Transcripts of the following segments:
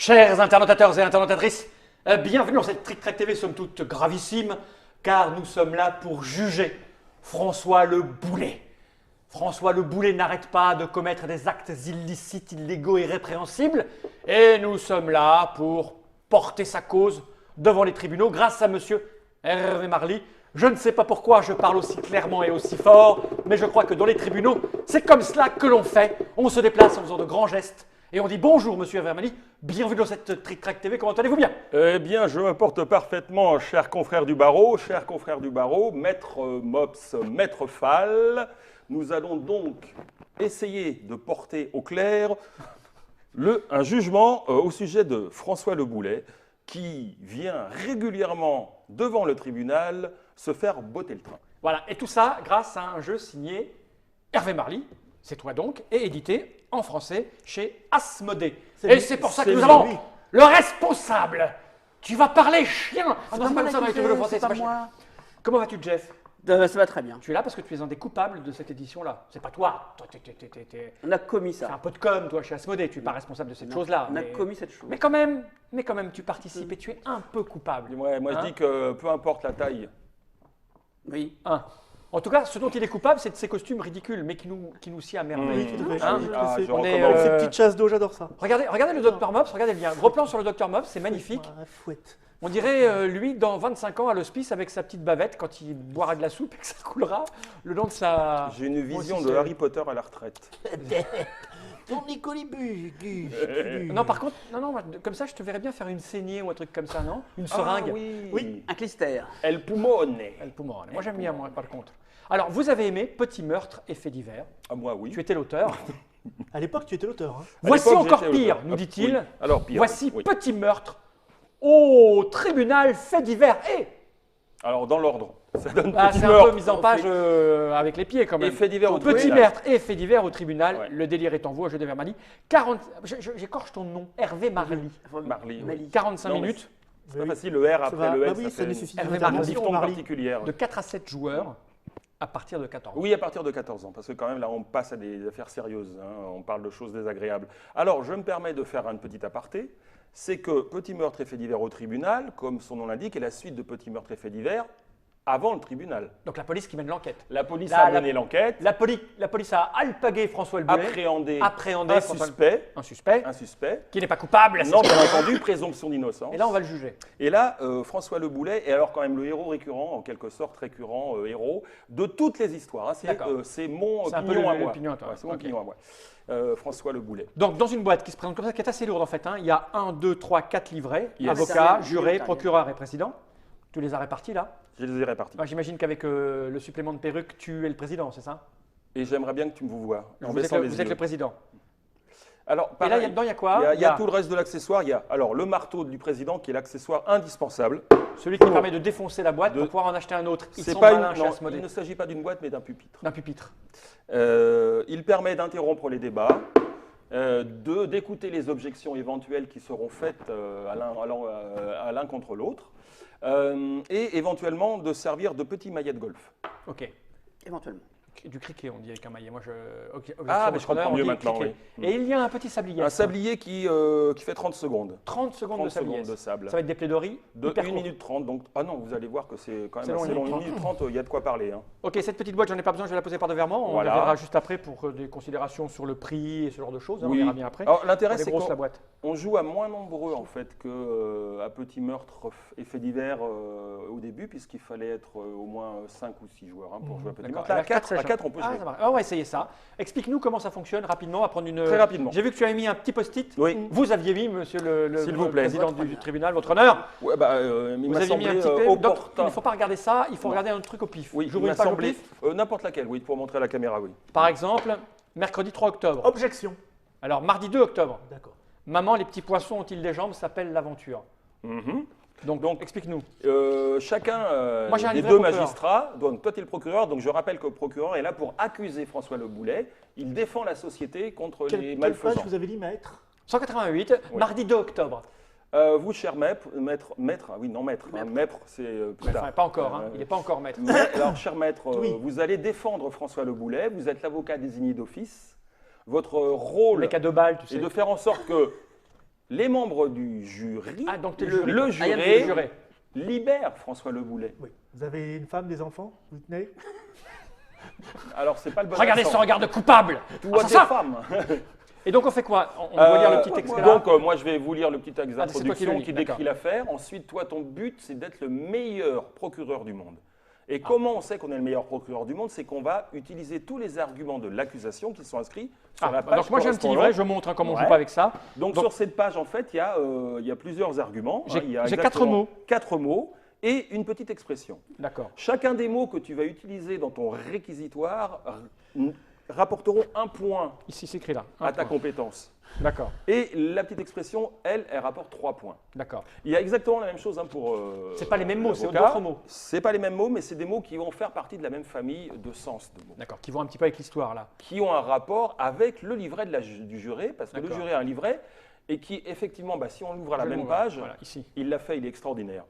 Chers internautateurs et internautatrices, bienvenue dans cette Trick Track TV, somme toute gravissime, car nous sommes là pour juger François Le Boulay. François Le Boulay n'arrête pas de commettre des actes illicites, illégaux et répréhensibles, et nous sommes là pour porter sa cause devant les tribunaux grâce à monsieur Hervé Marly. Je ne sais pas pourquoi je parle aussi clairement et aussi fort, mais je crois que dans les tribunaux, c'est comme cela que l'on fait. On se déplace en faisant de grands gestes et on dit bonjour monsieur Hervé Marly, bienvenue dans cette Trick Track TV, comment allez-vous bien? Eh bien, je me porte parfaitement, chers confrères du barreau, maître Mops, maître Fall. Nous allons donc essayer de porter au clair un jugement au sujet de François Le Boulay, qui vient régulièrement devant le tribunal se faire botter le train. Voilà, et tout ça grâce à un jeu signé Hervé Marly, c'est toi donc, et édité en français chez Asmodée. Et c'est pour ça que nous avons le responsable. Tu vas parler chien. Ah non, c'est pas comme ça, le français, c'est pas chien. Comment vas-tu, Jeff? Ça va très bien. Tu es là parce que tu es un des coupables de cette édition-là. C'est pas toi. Toi, On a commis fais un ça. peu de com, toi, chez Asmodée. Tu n'es pas responsable de cette chose-là. On a commis cette chose. Mais quand même, tu participes et tu es un peu coupable. Ouais, moi, je dis que peu importe la taille. Oui. Hein. En tout cas, ce dont il est coupable, c'est de ses costumes ridicules, mais qui nous sied à merveille. Oui, tout à fait. Hein Je On est, recommence. Ces petites chasses d'eau, j'adore ça. Regardez le Dr Mops, regardez bien. Gros plan sur le Dr Mops, c'est magnifique. Ah, fouette. On dirait lui dans 25 ans à l'hospice avec sa petite bavette quand il boira de la soupe et que ça coulera le long de sa... J'ai une vision aussi, de c'est- Harry Potter à la retraite. Ton Nicolibu. Non, par contre, non, comme ça, je te verrais bien faire une saignée ou un truc comme ça, non? Une seringue. Ah, oui. Oui. Un clister. El Pumone. Le poumon. Moi, j'aime bien, moi, par contre. Alors, vous avez aimé Petit meurtre et faits divers. Ah, moi, oui. Tu étais l'auteur. À l'époque, tu étais l'auteur. Hein. À Voici l'époque, encore j'étais pire, auteur. nous Ah, dit-il. oui. Alors, pire. Voici oui. Petit meurtre au tribunal faits divers. Et Alors, dans l'ordre. Ça donne ah, petit c'est un meurtre. peu mise en page avec les pieds quand même. Et faits divers au Petit tribunal. meurtre et faits divers au tribunal. Ouais. Le délire est en vous, je devais Marly. 40... J'écorche ton nom, Hervé Marly. Marly. Oui. 45 Non, mais minutes. C'est pas facile, le R Ça après va. le Bah S. oui, ça fait nécessite Hervé une Marly. une intervention, diphtongue Marly. particulière. De 4 à 7 joueurs à partir de 14 ans. Oui, à partir de 14 ans, parce que quand même, là, on passe à des affaires sérieuses. Hein, on parle de choses désagréables. Alors, je me permets de faire un petit aparté. C'est que Petit meurtre et fait divers au tribunal, comme son nom l'indique, est la suite de Petit meurtre et fait divers avant le tribunal. Donc la police qui mène l'enquête. La police La- a la- mené l'enquête, La police a alpagué François Le Boulay. appréhendé Appréhendé un François- suspect, Un suspect. Qui n'est pas coupable. non, bien entendu, présomption d'innocence. Et là, on va le juger. Et là, François Le Boulay est alors quand même le héros récurrent, en quelque sorte récurrent héros, de toutes les histoires. Hein. D'accord. C'est mon C'est un peu opinion à moi. l'opinion à toi. Ouais, c'est mon Ok. opinion à moi. François Le Boulay. Donc, dans une boîte qui se présente comme ça, qui est assez lourde en fait, hein, il y a 1, 2, 3, 4 livrets, Yes. avocat, Matériel, juré, matériel. procureur et président. Tu les as répartis là. Je les ai répartis. Enfin, j'imagine qu'avec le supplément de perruque, tu es le président, c'est ça? Et j'aimerais bien que tu me vois. en Vous baissant les êtes yeux. le président. Alors, Et là, pareil, dedans, il y a quoi? il y a tout le reste de l'accessoire. Il y a alors le marteau du président qui est l'accessoire indispensable. Celui qui permet de défoncer la boîte De- pour pouvoir en acheter un autre. Ils C'est sont pas malins chez non, Asmodée. il ne s'agit pas d'une boîte mais d'un pupitre. D'un pupitre. Il permet d'interrompre les débats, d'écouter les objections éventuelles qui seront faites à l'un contre l'autre, et éventuellement de servir de petit maillet de golf. Ok. Éventuellement. Du criquet, on dit avec un maillet. Moi, Ah, mais je comprends on mieux dit maintenant, criquet. oui. Et il y a un petit sablier. Un sablier qui fait 30 secondes. 30 secondes 30 de sablier. secondes de sable. Ça va être des plaidoiries De hyper 1 courtes. minute 30. Donc, ah non, vous allez voir que c'est quand C'est même long, assez long. 1 1 minute 30, il y a de quoi parler. Hein. Ok, cette petite boîte, j'en ai pas besoin, je vais la poser par devers. On Voilà. la verra juste après pour des considérations sur le prix et ce genre de choses. Hein, Oui. On verra bien après. Alors, l'intérêt, Elle est c'est grosse qu'on la boîte. on joue à moins nombreux en fait que à Petit meurtre et fait divers au début, puisqu'il fallait être au moins 5 ou 6 joueurs hein, pour jouer à Petit D'accord. meurtre. Là, Et à 4, ça change. on peut Ah, jouer. ça va. Ah, on va essayer ça. Explique-nous comment ça fonctionne rapidement. On va prendre une. Très rapidement. J'ai vu que tu as mis un petit post-it. Oui. Vous aviez mis, monsieur le S'il vous plaît. président du tribunal, votre honneur. Ouais, il Vous m'a aviez mis un semblé petit peu. Donc, opportun. il ne faut pas regarder ça, il faut Non. regarder un truc au pif. Oui, il J'ouvre m'a une page au semblé pif. n'importe laquelle, oui, pour montrer à la caméra, oui. Par exemple, mercredi 3 octobre. Objection. Alors, mardi 2 octobre. D'accord. Maman, les petits poissons ont-ils des jambes s'appelle l'aventure. Mhm. Donc, explique-nous. Chacun Moi, j'ai un des livret deux procureur. magistrats, donc toi tu es le procureur, donc je rappelle que le procureur est là pour accuser François Le Boulay. Il défend la société contre les Quelle page malfaisants. vous avez dit, maître? 188, Oui. mardi 2 octobre. Vous, cher maître, ah oui, non maître, hein, maître c'est plus tard. Enfin, pas encore, hein. Euh, Il n'est pas encore maître. Alors, cher maître, Oui. vous allez défendre François Le Boulay, vous êtes l'avocat désigné d'office. Votre rôle Le mec à 2 balles, tu est sais. de faire en sorte que Les membres du jury, Ah, donc t'es le le juré, juré. libère François Le Boulet. Oui. Vous avez une femme, des enfants? Vous tenez? Alors, c'est pas le bon Regardez accent. ce regard de coupable. Toi, Ah, c'est t'es ça. femme. Et donc on fait quoi? On doit lire le petit extrait là. Donc, moi, je vais vous lire le petit texte Ah, c'est toi qui le d'introduction lis, qui d'accord. décrit l'affaire. Ensuite, toi, ton but, c'est d'être le meilleur procureur du monde. Et comment on sait qu'on est le meilleur procureur du monde? C'est qu'on va utiliser tous les arguments de l'accusation qui sont inscrits sur Ah, la page. donc moi j'ai un petit correspondante. livret, je montre comment on Ouais. joue pas avec ça. Donc, Donc- sur cette page, en fait, il y a plusieurs arguments. J'ai- Il y a j'ai exactement 4 mots. 4 mots et une petite expression. D'accord. Chacun des mots que tu vas utiliser dans ton réquisitoire rapporteront un point Ici c'est écrit là. Un à ta point. compétence. D'accord, Et la petite expression, elle rapporte 3 points. d'accord. Il y a exactement la même chose pour. C'est pas les mêmes mots, c'est l'avocat. d'autres mots. C'est pas les mêmes mots, mais c'est des mots qui vont faire partie de la même famille de sens de mots, D'accord, qui vont un petit peu avec l'histoire là. qui ont un rapport avec le livret du juré, parce que le D'accord. juré a un livret et qui, effectivement, si on l'ouvre à la Je même l'ouvre, page, Voilà, ici. il l'a fait, il est extraordinaire.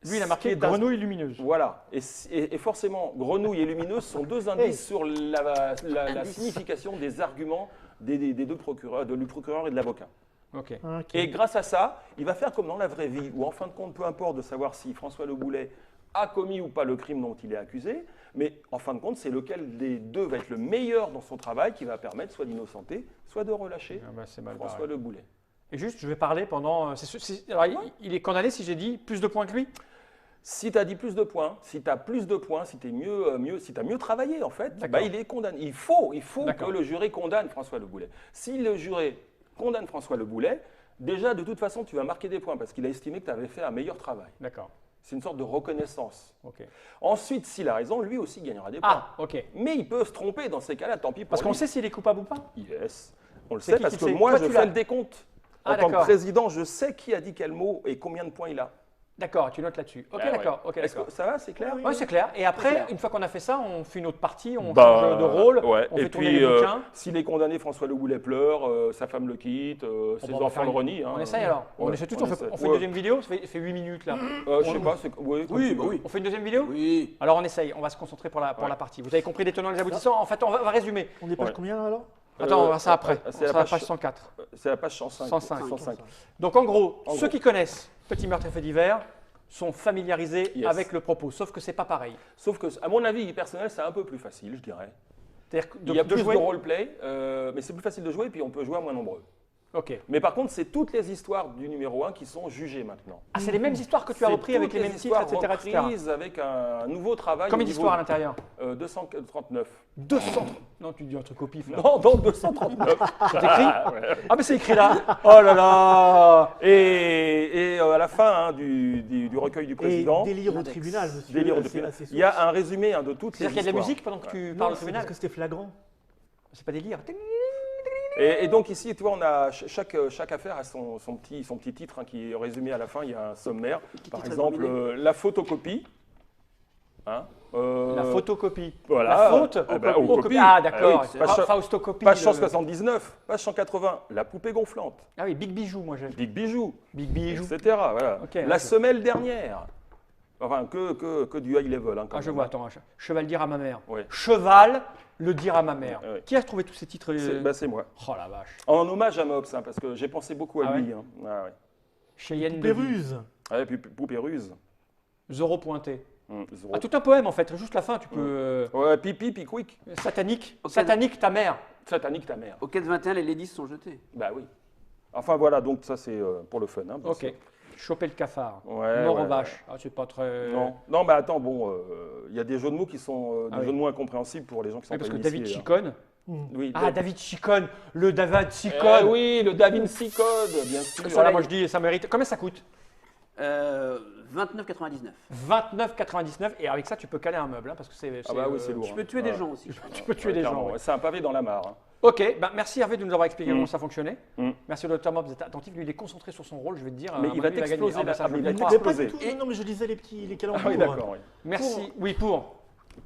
Lui il a Ce marqué qui est un- grenouille lumineuse. Voilà, et forcément, grenouille et lumineuse sont deux indices sur la signification des arguments des deux procureurs, du procureur et de l'avocat. Ok. Ok. Et grâce à ça, il va faire comme dans la vraie vie, où en fin de compte, peu importe de savoir si François Le Boulet a commis ou pas le crime dont il est accusé, mais en fin de compte, c'est lequel des deux va être le meilleur dans son travail qui va permettre soit d'innocenter, soit de relâcher Ah bah, c'est mal François barré. Le Boulet. Et juste, je vais parler pendant. Alors, il est condamné si j'ai dit plus de points que lui. Si tu as dit plus de points, si tu as plus de points, si tu as mieux travaillé en fait, D'accord. il est condamné. Il faut D'accord. que le juré condamne François Le Boulet. Si le juré condamne François Le Boulet, déjà de toute façon tu vas marquer des points parce qu'il a estimé que tu avais fait un meilleur travail. D'accord. C'est une sorte de reconnaissance. Ok. Ensuite, s'il a raison, lui aussi gagnera des points. Ah, ok. Mais il peut se tromper dans ces cas-là, tant pis pour Parce qu'on lui. sait s'il est coupable ou pas. Yes. On le C'est sait qui parce qui que le sait? moi Toi, je tu fais l'as. le décompte. Ah, En tant que d'accord. président, je sais qui a dit quel mot et combien de points il a. D'accord, tu notes là-dessus. Ok, Ah ouais. d'accord. Ok, Est-ce d'accord. que ça va, c'est clair? Ouais, c'est clair. Et après, clair. une fois qu'on a fait ça, on fait une autre partie, on Bah, change de rôle, ouais. on Et fait tourner puis, les bouquins. s'il est condamné, François Le Boulet pleure, sa femme le quitte, ses on va enfants faire le une- renient. On essaye alors. On Ouais, essaie tout. on On fait essaie. une Ouais. deuxième vidéo. Ça fait 8 minutes là. Je sais pas, oui, Oui, bah oui. On fait une deuxième vidéo. Oui. Alors on essaye. On va se concentrer pour la partie. Vous avez compris les tenants et les aboutissants. En fait, on va résumer. On est page Ouais. combien là alors? Attends, on va voir ça après. C'est C'est la la page- page 104. C'est la page 105. 105. 105. Donc en gros, En ceux gros. qui connaissent Petit meurtre et fait divers sont familiarisés Yes. avec le propos, sauf que c'est pas pareil. Sauf que, à mon avis personnel, c'est un peu plus facile, je dirais. C'est-à-dire que Il y a plus jouer. de roleplay, mais c'est plus facile de jouer, puis on peut jouer à moins nombreux. Ok. Mais par contre, c'est toutes les histoires du numéro 1 qui sont jugées maintenant. Ah, c'est les mêmes histoires que tu as C'est repris avec toutes les mêmes titres, histoires etc., etc. reprises avec un nouveau travail. Combien au niveau d'histoires à l'intérieur 239. 200. Non, tu dis un truc au pif là. Non, donc 239. C'est écrit Ah, mais c'est écrit là. Oh là là. Et à la fin du recueil du Et président, délire au Index. tribunal, monsieur. délire de c'est Pilat, assez il y a un résumé de toutes les C'est-à-dire qu'il y a de la histoires. musique pendant que tu Non, parles au c'est tribunal parce que c'était flagrant. C'est pas délire. Et donc ici, tu vois, on a chaque affaire a son petit titre hein, qui est résumé à la fin. Il y a un sommaire. Par titre exemple, dominé. la photocopie. Hein, La photocopie. Voilà. La faute Ah bah, aux aux copies. copies. Ah, d'accord. Ah oui, page- Faustocopie. Page le- 179, page 180, la poupée gonflante, Ah oui, Big Bijou, moi j'ai. Big Bijou, Big Bijou. etc. Voilà. Ok, la là, semelle dernière. Enfin, que du high level. Hein, quand Ah, je même. vois, attends. Cheval dire à ma mère. Ouais. Cheval le dire à ma mère. Ouais. Qui a trouvé tous ces titres C'est moi. Oh la vache. En hommage à Mops, hein, parce que j'ai pensé beaucoup à Ah lui. ouais Hein. Ah ouais. Cheyenne Poupée de Vie. ruse. Ouais, puis Poupée ruse. Zoro pointé. Zoro. Ah, tout un poème en fait, juste la fin, tu peux. Ouais, pipi, quick. Satanique. Ok. Satanique ta mère. Satanique ta mère. Au 4-21, les ladies se sont jetées. Bah oui. Enfin voilà, donc ça c'est pour le fun. Hein, bien Ok. sûr. Choper le cafard. Ouais, Mort ouais, aux vaches. Ah, c'est pas très. Non, mais attends, bon, il y a des jeux de mots qui sont Ah des oui. jeux de mots incompréhensibles pour les gens qui sont Oui, parce pas que initiés, David hein. Chicone. Oui, Ah, David Chicone. Le David Eh Chicone. oui, le Da Vinci Code, bien sûr. Voilà, moi je dis, ça mérite. Combien ça coûte 29,99. 29,99 et avec ça tu peux caler un meuble hein, parce que c'est. Ah bah oui, c'est lourd. Tu peux tuer des gens aussi. Tu peux tuer des gens. Clairement, ouais. ouais, c'est un pavé dans la mare. Hein. Ok, bah, merci Hervé de nous avoir expliqué comment ça fonctionnait. Mm. Merci au docteur Mob d'être attentif. Lui, il est concentré sur son rôle, je vais te dire. Mais à il mon va avis, gagner. t'exploser Ah, bah, la ça, je table, il le va crois. Mais pas explosé. du tout. Non, mais je lisais les calembours. Ah oui, d'accord. Oui. Merci. Oui, pour.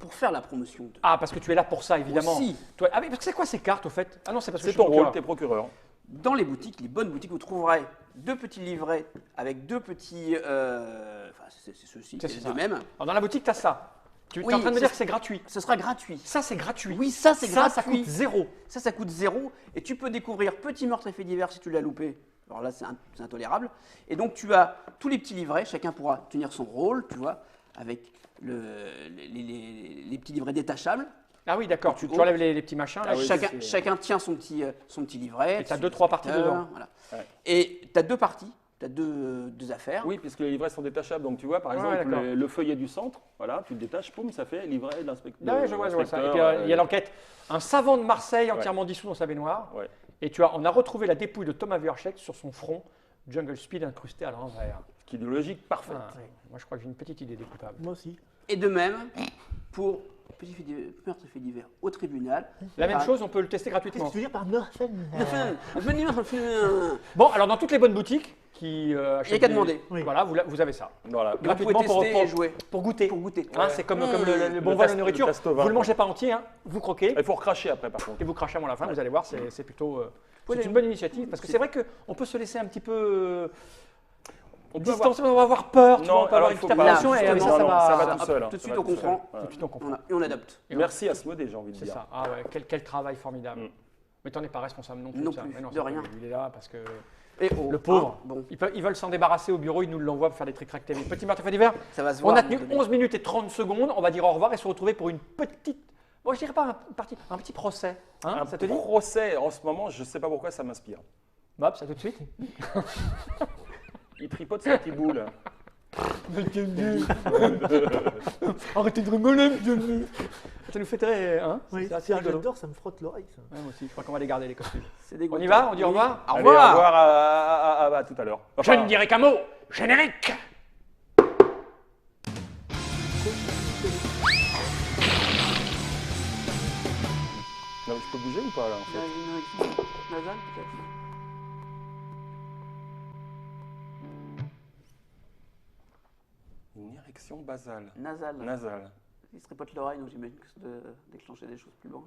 Pour faire la promotion de. Ah, parce que tu es là pour ça, évidemment. Aussi. Toi, ah, mais parce que c'est quoi ces cartes au fait Ah non, c'est parce que C'est je suis ton rôle, procureur. t'es procureur. Dans les boutiques, les bonnes boutiques, vous trouverez 2 petits livrets avec 2 petits. Enfin, c'est ceux-ci, C'est c'est ça. les mêmes. Alors, dans la boutique, tu as ça. Tu es Oui, en train de me c'est- dire que c'est gratuit. Ce sera gratuit. Ça, c'est gratuit. Oui, ça c'est Ça gratuit. coûte zéro. Ça coûte 0. Et tu peux découvrir Petit meurtre et fait divers si tu l'as loupé. Alors là, c'est intolérable. Et donc, tu as tous les petits livrets, chacun pourra tenir son rôle, tu vois, avec les petits livrets détachables. Ah oui, d'accord, tu haut. enlèves les petits machins. Là, Ah oui, Chacun tient son petit livret. Et t'as dessus, 2-3 parties dedans. Voilà. Ouais. Et tu as deux parties, tu as deux affaires. Oui, puisque les livrets sont détachables. Donc tu vois, par Ouais, exemple, d'accord. le feuillet du centre, voilà, tu le détaches, poum, ça fait livret de l'inspecteur. Ah ouais, je vois ça. Et puis il y a l'enquête. Un savant de Marseille entièrement dissous dans sa baignoire. Ouais. Et on a retrouvé la dépouille de Thomas Wierchek sur son front, Jungle Speed incrusté à l'envers. Ce qui est une logique parfaite. Ah, moi, je crois que j'ai une petite idée des coupables. Moi aussi. Et de même, pour meurtre fait divers au tribunal. La même Ah. chose, on peut le tester Qu'est-ce gratuitement. que tu veux dire par Murphy Bon, alors dans toutes les bonnes boutiques qui achètent Il y a qu'à des- demander. Oui. Voilà, vous avez ça. Voilà. Vous pouvez Gratuitement tester et jouer. pour goûter. Pour goûter. Hein, c'est comme le bon Le vin de test- nourriture. le test au vin. Vous le mangez pas entier, hein, vous croquez Il faut recracher après, par contre. et vous crachez à la fin. Vous allez voir, c'est plutôt. Oui, C'est une bonne initiative parce que c'est vrai qu'on peut se laisser un petit peu On peut avoir- distancer, on va avoir peur, tu Non, vois, on peut alors avoir il une faut petite pas. appréhension et justement, ça non, va. ça va Hop, tout seul. hein, tout de ça suite, va on tout seul. comprend. Voilà. Tout de suite, on comprend. Et on adapte. Merci à Asmodée, j'ai envie de C'est dire. ça. Ah ouais, quel travail formidable. Mm. Mais t'en es pas responsable non plus. Non de ça. plus, Mais de c'est rien. pas lui, il est là parce que Et oh, le pauvre. hein, bon, Ils veulent s'en débarrasser au bureau, ils nous l'envoient pour faire des trick-track TV. Petit meurtre fait divers. ça va se On voir. a à un tenu moment donné. 11 minutes et 30 secondes. On va dire au revoir et se retrouver pour une petite. Bon, je dirais pas un petit procès. Hein, Un ça te dit procès, en ce moment, je ne sais pas pourquoi ça m'inspire. Bob, ça tout de suite. Il tripote sa petite boule. Arrêtez de rigoler, monsieur. Ça nous fait très. Hein Oui, c'est assez c'est rigolo. j'adore, ça me frotte l'oreille. Ça. Ouais, moi aussi, je crois qu'on va les garder les costumes. C'est dégoûtant. On y va On dit au revoir Au Allez, revoir. au revoir à tout à l'heure. Je ne dirai qu'un mot. Générique. Non, mais je peux bouger ou pas là en fait Une érection nasale, peut-être. Une érection basale. Nasale. Nasale. Il se tripote l'oreille, donc j'imagine que ça doit déclencher des choses plus loin.